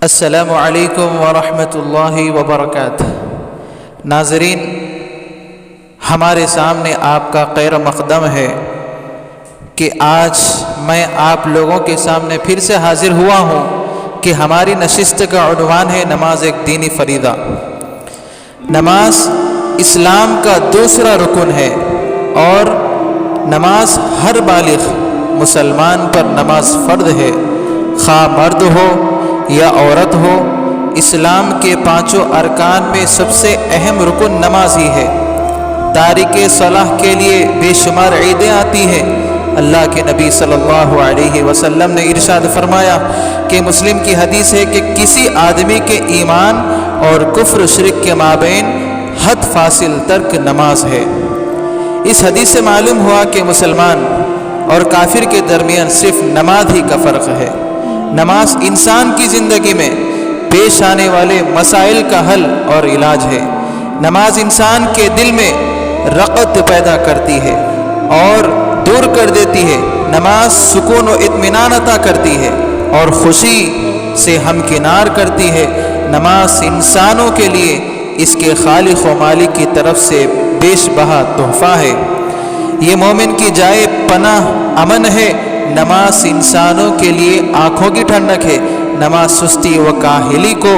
السلام علیکم ورحمۃ اللہ وبرکاتہ۔ ناظرین، ہمارے سامنے آپ کا خیر مقدم ہے کہ آج میں آپ لوگوں کے سامنے پھر سے حاضر ہوا ہوں کہ ہماری نشست کا عنوان ہے نماز ایک دینی فریضہ۔ نماز اسلام کا دوسرا رکن ہے اور نماز ہر بالغ مسلمان پر نماز فرض ہے، خواہ مرد ہو یا عورت ہو۔ اسلام کے پانچوں ارکان میں سب سے اہم رکن نماز ہی ہے۔ تارک صلاح کے لیے بے شمار عیدیں آتی ہیں۔ اللہ کے نبی صلی اللہ علیہ وسلم نے ارشاد فرمایا کہ مسلم کی حدیث ہے کہ کسی آدمی کے ایمان اور کفر شرک کے مابین حد فاصل ترک نماز ہے۔ اس حدیث سے معلوم ہوا کہ مسلمان اور کافر کے درمیان صرف نماز ہی کا فرق ہے۔ نماز انسان کی زندگی میں پیش آنے والے مسائل کا حل اور علاج ہے۔ نماز انسان کے دل میں رغبت پیدا کرتی ہے اور دور کر دیتی ہے۔ نماز سکون و اطمینان عطا کرتی ہے اور خوشی سے ہمکنار کرتی ہے۔ نماز انسانوں کے لیے اس کے خالق و مالک کی طرف سے بیش بہا تحفہ ہے۔ یہ مومن کی جائے پناہ امن ہے۔ نماز انسانوں کے لیے آنکھوں کی ٹھنڈک ہے۔ نماز سستی و کاہلی کو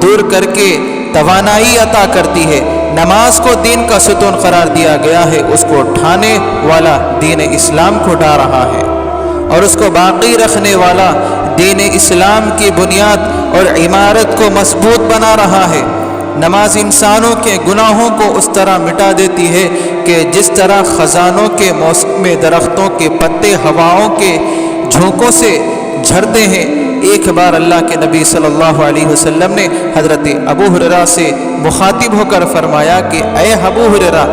دور کر کے توانائی عطا کرتی ہے۔ نماز کو دین کا ستون قرار دیا گیا ہے۔ اس کو اٹھانے والا دین اسلام کو اٹھا رہا ہے اور اس کو باقی رکھنے والا دین اسلام کی بنیاد اور عمارت کو مضبوط بنا رہا ہے۔ نماز انسانوں کے گناہوں کو اس طرح مٹا دیتی ہے کہ جس طرح خزانوں کے موسم میں درختوں کے پتے ہواؤں کے جھونکوں سے جھڑتے ہیں۔ ایک بار اللہ کے نبی صلی اللہ علیہ وسلم نے حضرت ابو ہریرہ سے مخاطب ہو کر فرمایا کہ اے ابو ہریرہ،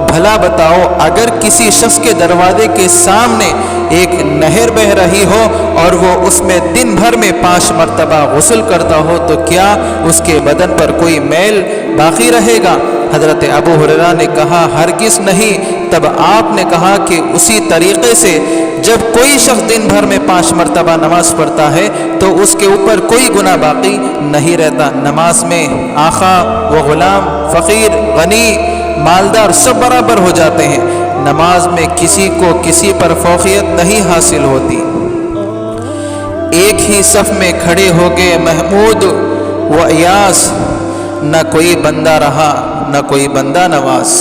بھلا بتاؤ، اگر کسی شخص کے دروازے کے سامنے ایک نہر بہہ رہی ہو اور وہ اس میں دن بھر میں 5 مرتبہ غسل کرتا ہو تو کیا اس کے بدن پر کوئی میل باقی رہے گا؟ حضرت ابو ہریرہ نے کہا ہرگز نہیں۔ تب آپ نے کہا کہ اسی طریقے سے جب کوئی شخص دن بھر میں 5 مرتبہ نماز پڑھتا ہے تو اس کے اوپر کوئی گناہ باقی نہیں رہتا۔ نماز میں آقا و غلام، فقیر، غنی، مالدار سب برابر ہو جاتے ہیں۔ نماز میں کسی کو کسی پر فوقیت نہیں حاصل ہوتی۔ ایک ہی صف میں کھڑے ہو گئے محمود و ایاس، نہ کوئی بندہ رہا نہ کوئی بندہ نواز۔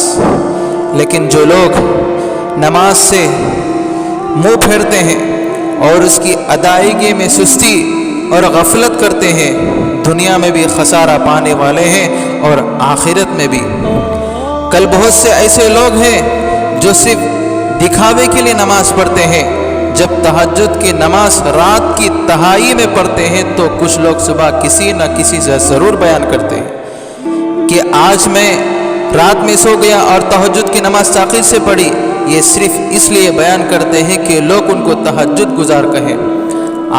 لیکن جو لوگ نماز سے منہ پھیرتے ہیں اور اس کی ادائیگی میں سستی اور غفلت کرتے ہیں، دنیا میں بھی خسارہ پانے والے ہیں اور آخرت میں بھی۔ کل بہت سے ایسے لوگ ہیں جو صرف دکھاوے کے لیے نماز پڑھتے ہیں۔ جب تہجد کی نماز رات کی تہائی میں پڑھتے ہیں تو کچھ لوگ صبح کسی نہ کسی سے ضرور بیان کرتے ہیں کہ آج میں رات میں سو گیا اور تہجد کی نماز تاخیر سے پڑھی۔ یہ صرف اس لیے بیان کرتے ہیں کہ لوگ ان کو تہجد گزار کہیں۔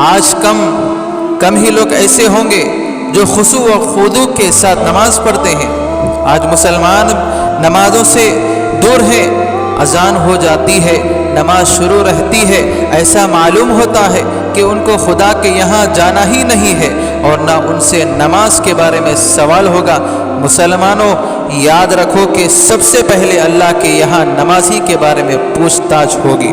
آج کم ہی لوگ ایسے ہوں گے جو خشوع و خضوع کے ساتھ نماز پڑھتے ہیں۔ آج مسلمان نمازوں سے دور ہیں۔ اذان ہو جاتی ہے، نماز شروع رہتی ہے، ایسا معلوم ہوتا ہے کہ ان کو خدا کے یہاں جانا ہی نہیں ہے اور نہ ان سے نماز کے بارے میں سوال ہوگا۔ مسلمانوں، یاد رکھو کہ سب سے پہلے اللہ کے یہاں نمازی کے بارے میں پوچھ تاچھ ہوگی۔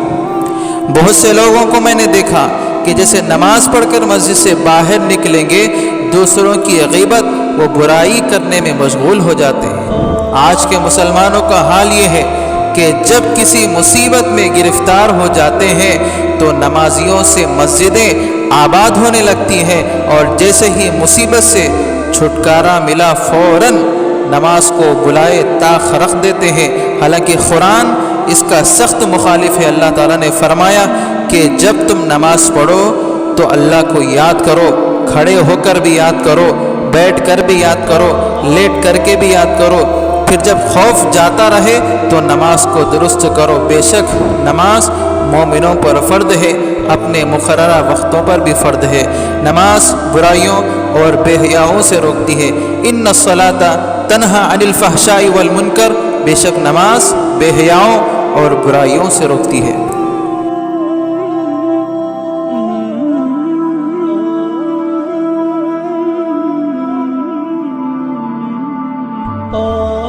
بہت سے لوگوں کو میں نے دیکھا کہ جیسے نماز پڑھ کر مسجد سے باہر نکلیں گے دوسروں کی غیبت و برائی کرنے میں مشغول ہو جاتے ہیں۔ آج کے مسلمانوں کا حال یہ ہے کہ جب کسی مصیبت میں گرفتار ہو جاتے ہیں تو نمازیوں سے مسجدیں آباد ہونے لگتی ہیں اور جیسے ہی مصیبت سے چھٹکارا ملا فوراً نماز کو بلائے طاق رکھ دیتے ہیں۔ حالانکہ قرآن اس کا سخت مخالف ہے۔ اللہ تعالیٰ نے فرمایا کہ جب تم نماز پڑھو تو اللہ کو یاد کرو، کھڑے ہو کر بھی یاد کرو، بیٹھ کر بھی یاد کرو، لیٹ کر کے بھی یاد کرو، پھر جب خوف جاتا رہے تو نماز کو درست کرو۔ بے شک نماز مومنوں پر فرض ہے، اپنے مقررہ وقتوں پر بھی فرض ہے۔ نماز برائیوں اور بے حیاؤں سے روکتی ہے۔ ان الصلاۃ تنہی عن الفحشاء والمنکر، بے شک نماز بے حیاؤں اور برائیوں سے روکتی ہے۔ oh